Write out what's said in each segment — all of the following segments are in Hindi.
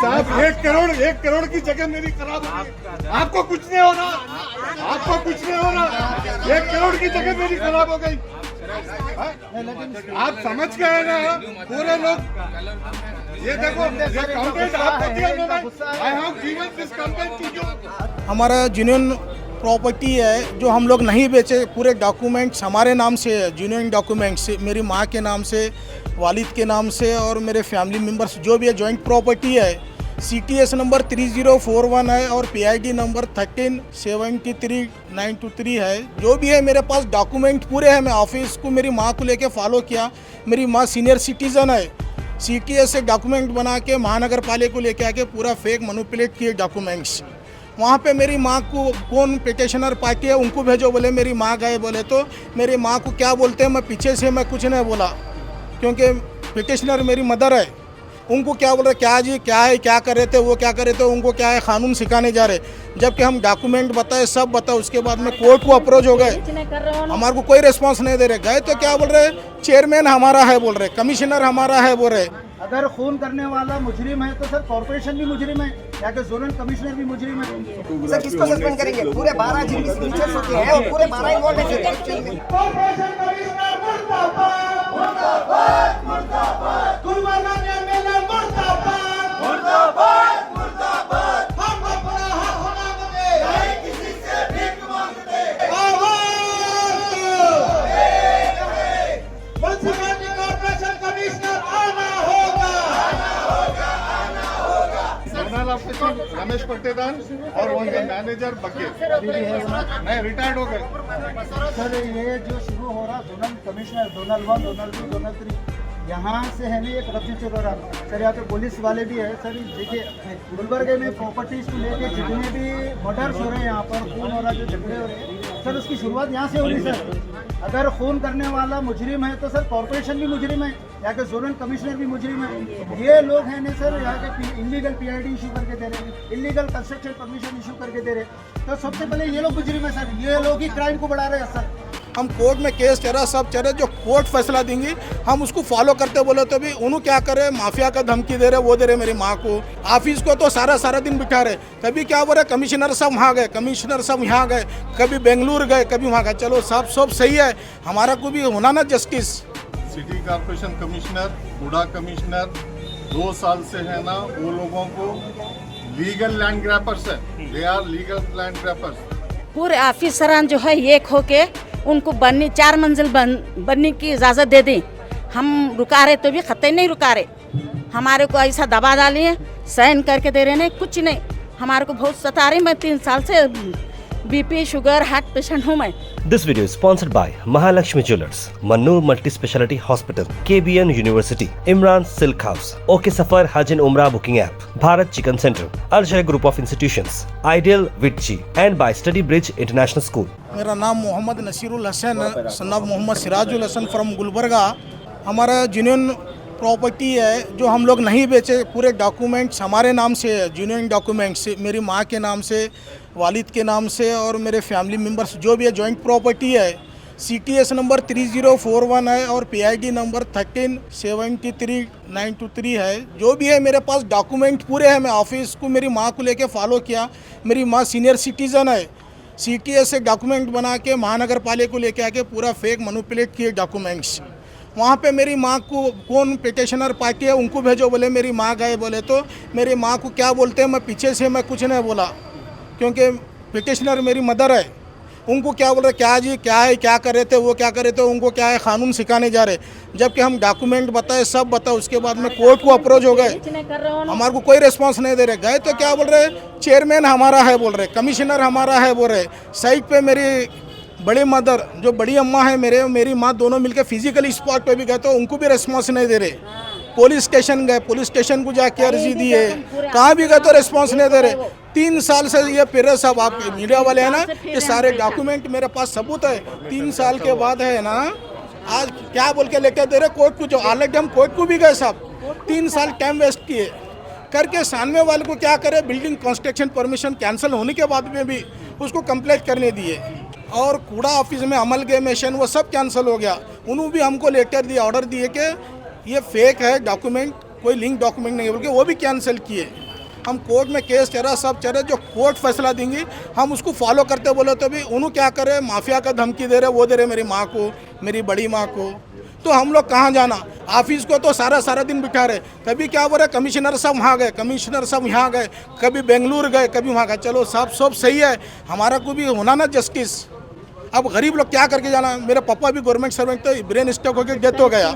साहब 1 करोड़ की जगह मेरी खराब हो गई। आपको कुछ नहीं हो रहा, आपको कुछ नहीं हो रहा। 1 करोड़ की जगह मेरी खराब हो गई। आप समझ गए ना पूरे लोग। ये देखो, ये कंप्लेंट आपको दिया मैंने। I have given this complaint to you. हमारा जेन्युइन प्रॉपर्टी है जो हम लोग नहीं बेचे, पूरे डॉक्यूमेंट्स हमारे नाम से है, जेन्युइन डॉक्यूमेंट्स मेरी माँ के नाम से, वालिद के नाम से और मेरे फैमिली मेम्बर्स जो भी है, जॉइंट प्रॉपर्टी है। CTS नंबर 3041 है और PID नंबर 1373923 है। जो भी है मेरे पास डॉक्यूमेंट पूरे हैं। मैं ऑफिस को मेरी माँ को लेके फॉलो किया। मेरी माँ सीनियर सिटीज़न है। CTS से डॉक्यूमेंट बना के महानगर पालिका को लेके आके पूरा फेक मैनिपुलेट किए डॉक्यूमेंट्स। वहाँ पे मेरी माँ को कौन पिटिशनर पार्टी है उनको भेजो बोले, मेरी माँ गए बोले तो मेरी माँ को क्या बोलते हैं, मैं पीछे से मैं कुछ नहीं बोला क्योंकि पिटिशनर मेरी मदर है। उनको क्या बोल रहे, क्या जी क्या है, क्या कर रहे थे, वो क्या कर रहे थे, उनको क्या है कानून सिखाने जा रहे। जबकि हम डॉक्यूमेंट बताए, सब बताए, उसके बाद में कोर्ट को अप्रोच हो गए, हमारे को कोई रिस्पांस नहीं दे रहे। गए तो क्या बोल रहे, चेयरमैन हमारा है बोल रहे, कमिश्नर हमारा है बोल रहे। अगर खून करने वाला मुजरिम है तो सर कॉर्पोरेशन भी मुजरिम है, या कि जोनल कमिश्नर भी मुजरिम है। सर किसको सस्पेंड करेंगे? पूरे 12 जिनके सिग्नेचर्स होते हैं और पूरे 12 इन्वॉल्व हैं। कॉर्पोरेशन कमिश्नर मुर्दाबाद, मुर्दाबाद, मुर्दाबाद। गुलबर्गा में एमएलए मुर्दाबाद, मुर्दाबाद, मुर्दाबाद। हम अपना हक मांगते नहीं, किसी से भीख मांगते। आवाज दो, मुंसिपलिटी कॉर्पोरेशन कमिश्नर आना होगा, आना होगा, आना होगा। जनरल ऑफिसर रमेश पट्टेदार और उनके मैनेजर बके नहीं रिटायर्ड हो गए। सर ये जो शुरू हो रहा zonal commissioner, zonal 1, zonal 2, zonal 3, यहाँ से है नहीं एक करप्शन शुरू हो रहा। सर यहाँ पे पुलिस वाले भी है। सर देखिए गुलबर्गे में प्रॉपर्टीज को लेके जितने भी मर्डर्स हो रहे हैं, यहाँ पर खून हो रहा, जो झगड़े हो रहे हैं, सर उसकी शुरुआत यहाँ से हो रही। सर अगर खून करने वाला मुजरिम है तो सर कॉर्पोरेशन भी मुजरिम है, यहाँ के जोनल कमिश्नर भी मुजरिम है। ये लोग हैं नहीं सर यहाँ के इलीगल PID इशू करके दे रहे, इलीगल कंस्ट्रक्शन परमिशन इशू करके दे रहे। तो सबसे पहले ये लोग मुजरिम है सर, ये लोग ही क्राइम को बढ़ा रहे हैं सर। हम कोर्ट में केस चल रहा, सब चल रहा, जो कोर्ट फैसला देंगी हम उसको फॉलो करते बोले तो भी उन्होंने क्या करे, माफिया का धमकी दे रहे, वो दे रहे मेरी माँ को। ऑफिस को तो सारा दिन बिठा रहे। कभी क्या बोल रहे, कमिश्नर सब वहाँ गए, कमिश्नर सब यहाँ गए, कभी बेंगलुरु गए, कभी वहाँ गए। चलो सब सही है, हमारा को भी होना ना justice. City corporation commissioner, HUDA commissioner 2 साल से है ना, वो लोगों को लीगल लैंड ग्रैपर्स है, दे आर लीगल लैंड ग्रैपर्स। पूरे ऑफिसरान जो है एक होके उनको बनने 4 मंजिल बनने की इजाज़त दे दी। हम रुका रहे तो भी खत्ते नहीं रुका रहे, हमारे को ऐसा दबा डालिए, साइन करके दे रहे नहीं, कुछ नहीं। हमारे को बहुत सता रही। मैं 3 साल से BP शुगर हार्ट पेशेंट हूँ मैं। This video is sponsored by Mahalakshmi Jewelers, Mannur Multi-Speciality Hospital, KBN University, Imran Silk House, OK Safar Hajj and Umrah Booking App, Bharat Chicken Center, Al Shaykh Group of Institutions, Ideal Vitchi, and by Study Bridge International School. मेरा नाम Mohammed Nasirul Hasan, son of Mohammed Sirajul Hasan from Gulbarga. हमारा जेन्युइन प्रॉपर्टी है जो हम लोग नहीं बेचे, पूरे डॉक्यूमेंट्स हमारे नाम से है, जेन्युइन डॉक्यूमेंट्स मेरी माँ के नाम से, वालिद के नाम से और मेरे फैमिली मेम्बर्स जो भी है, जॉइंट प्रॉपर्टी है। CTS नंबर 3041 है और PID नंबर 1373923 है। जो भी है मेरे पास डॉक्यूमेंट पूरे हैं। मैं ऑफिस को मेरी माँ को लेके फॉलो किया। मेरी माँ सीनियर सिटीज़न है। CTS से डॉक्यूमेंट बना के महानगर पालिका को लेके आके पूरा फेक मैनिपुलेट किए डॉक्यूमेंट्स। वहाँ पे मेरी माँ को कौन पिटिशनर पार्टी है उनको भेजो बोले, मेरी माँ गए बोले तो मेरी माँ को क्या बोलते हैं, मैं पीछे से मैं कुछ नहीं बोला क्योंकि पिटिशनर मेरी मदर है। उनको क्या बोल रहे, क्या जी क्या है, क्या कर रहे थे, वो क्या कर रहे थे, उनको क्या है कानून सिखाने जा रहे। जबकि हम डॉक्यूमेंट बताए, सब बताए, उसके बाद में कोर्ट को अप्रोच हो गए, हमारे को कोई रिस्पांस नहीं दे रहे। गए तो क्या बोल रहे, चेयरमैन हमारा है बोल रहे, कमिश्नर हमारा है बोल रहे। साइड पे मेरी बड़ी मदर जो बड़ी अम्मा है मेरी माँ दोनों मिलकर फिजिकली स्पॉट पे भी गए तो उनको भी रिस्पांस नहीं दे रहे। पुलिस स्टेशन गए, पुलिस स्टेशन को जाके अर्जी दी है, कहाँ भी गए तो रिस्पांस नहीं दे रहे। 3 साल से ये फिर सब आप मीडिया वाले हैं ना, ये सारे डॉक्यूमेंट मेरे पास सबूत है। 3 साल के बाद है ना, आज क्या बोल के लेके दे रहे कोर्ट को, जो ऑलरेडी हम कोर्ट को भी गए साहब। 3 साल टाइम वेस्ट किए करके सामने वाले को क्या करे, बिल्डिंग कंस्ट्रक्शन परमिशन कैंसिल होने के बाद में भी उसको कंप्लीट करने दिए। और कूड़ा ऑफिस में अमलगमेशन वो सब कैंसिल हो गया। उन्होंने भी हमको लेटर दिया, ऑर्डर दिए कि ये फेक है डॉक्यूमेंट, कोई लिंक डॉक्यूमेंट नहीं है बोल के वो भी कैंसिल किए। हम कोर्ट में केस चल रहा, सब चल रहा, जो कोर्ट फैसला देंगी हम उसको फॉलो करते बोले तो भी उन्होंने क्या करे, माफिया का धमकी दे रहे, वो दे रहे मेरी माँ को, मेरी बड़ी माँ को। तो हम लोग कहाँ जाना, ऑफिस को तो सारा दिन बिठा रहे, कभी क्या बोल रहे कमिश्नर साहब वहाँ गए, कमिश्नर साहब यहाँ गए, कभी बेंगलुरु गए, कभी वहाँ गए। चलो सब सही है, हमारा को भी होना ना जस्टिस। अब गरीब लोग क्या करके जाना। मेरे पापा भी गवर्नमेंट सर्वेंट थे, ब्रेन स्ट्रोक होकर डेथ हो गया।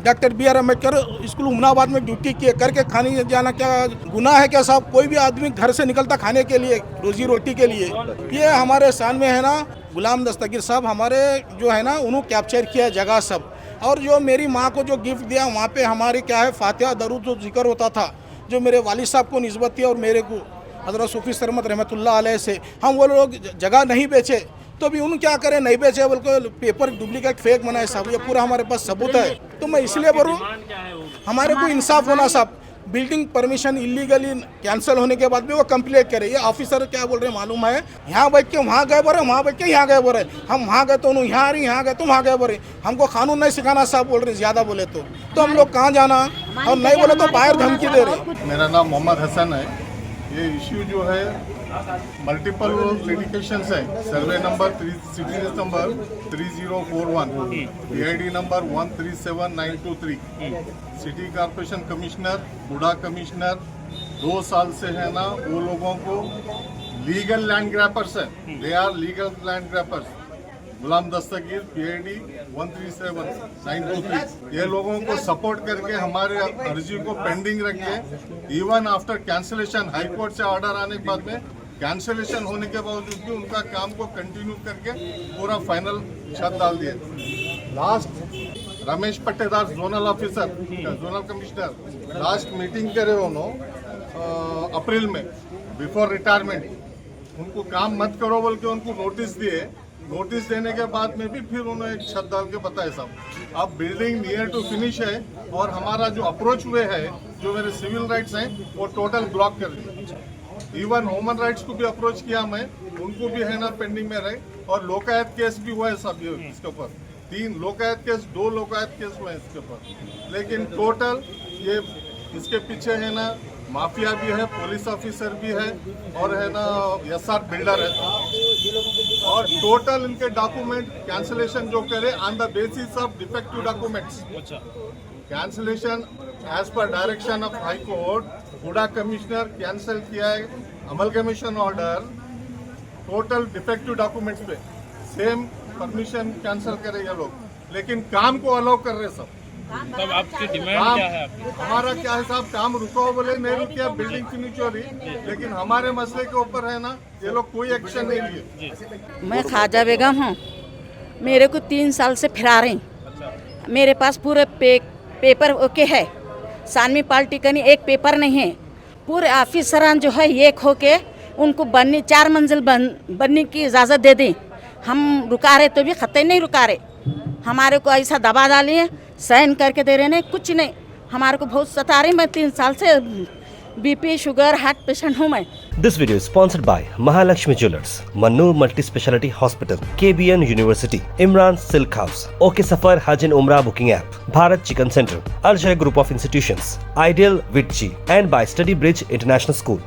Doctor B R Ambedkar school Humnabad में ड्यूटी किए, करके खाने जाना क्या गुनाह है क्या साहब? कोई भी आदमी घर से निकलता खाने के लिए, रोजी रोटी के लिए। ये हमारे सान में है ना, गुलाम दस्तगीर साहब हमारे जो है ना, उन्होंने कैप्चर किया जगह सब। और जो मेरी माँ को जो गिफ्ट दिया, वहाँ पे हमारी क्या है, फातिहा दरूद जो जिक्र होता था, जो मेरे वालिद साहब को निस्बत थी और मेरे को हज़रत सूफी सरमत रहमतुल्लाह अलैह से, हम वो लोग जगह नहीं बेचे तो भी उन क्या करें, नहीं बेचे बल्कि पेपर डुप्लीकेट फेक बनाए साहब। ये पूरा हमारे पास सबूत है। तो मैं इसलिए बोलूँ, हमारे को इंसाफ होना साहब। बिल्डिंग परमिशन इलीगली कैंसिल होने के बाद भी वो कंप्लीट करे। ये ऑफिसर क्या बोल रहे हैं मालूम है, यहाँ बैठ के वहाँ गए बोरे, वहाँ बैठ के यहाँ गए बोरे, हम वहाँ गए तो उन्होंने यहाँ आ रही, यहाँ गए तो वहाँ गए बोरे। हमको कानून नहीं सिखाना साहब बोल रहे, ज़्यादा बोले तो हम लोग कहाँ जाना, और नहीं बोले तो बाहर धमकी दे रहे। मेरा नाम मोहम्मद हसन है। ये इश्यू जो है मल्टीपल लिटिगेशंस है। Survey number series number 3041, PID number 137923। City corporation commissioner, HUDA commissioner 2 साल से है ना, वो लोगों को लीगल लैंड ग्रैपर्स है, they are legal land grabbers. Ghulam Dastagir PID 137923, ये लोगों को सपोर्ट करके हमारे अर्जी को पेंडिंग रखे। Even after cancellation, high court से ऑर्डर आने के बाद में कैंसिलेशन होने के बावजूद भी उनका काम को कंटिन्यू करके पूरा फाइनल छत डाल दिए। लास्ट रमेश पट्टेदार zonal officer, zonal commissioner last meeting करे उन्होंने अप्रैल में, बिफोर रिटायरमेंट। उनको काम मत करो बोल के उनको नोटिस दिए। नोटिस देने के बाद में भी फिर उन्होंने एक छत डाल के बताया साहब अब बिल्डिंग नियर टू फिनिश है, और हमारा जो अप्रोच वे है, जो मेरे सिविल राइट्स हैं, वो टोटल ब्लॉक कर दिए। इवन ह्यूमन राइट्स को भी अप्रोच किया मैं, उनको भी है ना पेंडिंग में रहे। और लोकायत केस भी हुआ है साहब, ये इसके ऊपर 3 लोकायत केस, 2 लोकायत केस हुए हैं इसके ऊपर। लेकिन टोटल ये इसके पीछे है ना माफिया भी है, पुलिस ऑफिसर भी है, और है ना SR बिल्डर है। और टोटल इनके डॉक्यूमेंट कैंसिलेशन जो करे on the basis of defective documents. Cancellation as per direction of high court, HUDA commissioner cancel किया है अमल commission order, total defective documents पे सेम परमिशन कैंसिल करे ये लोग, लेकिन काम को अलाउ कर रहे सब। तब आपकी डिमांड क्या है? हमारा क्या है साहब, काम रुको बोले नहीं रुकिया, बिल्डिंग फिनिश हो रही, लेकिन हमारे मसले के ऊपर है ना, ये लोग कोई एक्शन नहीं लिए। मैं ख्वाजा बेगम हूँ, मेरे को 3 साल से फिरा रही। मेरे पास पूरे पेपर ओके है, सानवी पार्टी का नहीं, एक पेपर नहीं है। पूरे ऑफिसरान जो है एक होके उनको 4 मंजिल बनने की इजाज़त दे दी। हम रुका रहे तो भी खत्ते नहीं रुका रहे, हमारे को ऐसा दबा डाली है, साइन करके दे रहे नहीं, कुछ नहीं। हमारे को बहुत सता रही। मैं 3 साल से BP शुगर हार्ट पेशेंट हूँ मैं। This video is sponsored by Mahalakshmi Jewelers, Mannur Multi Speciality Hospital, KBN University, Imran Silk House, OK Safar Hajj and Umrah Booking App, Bharat Chicken Center, Al Shaykh Group of Institutions, Ideal Vitchi, and by Study Bridge International School.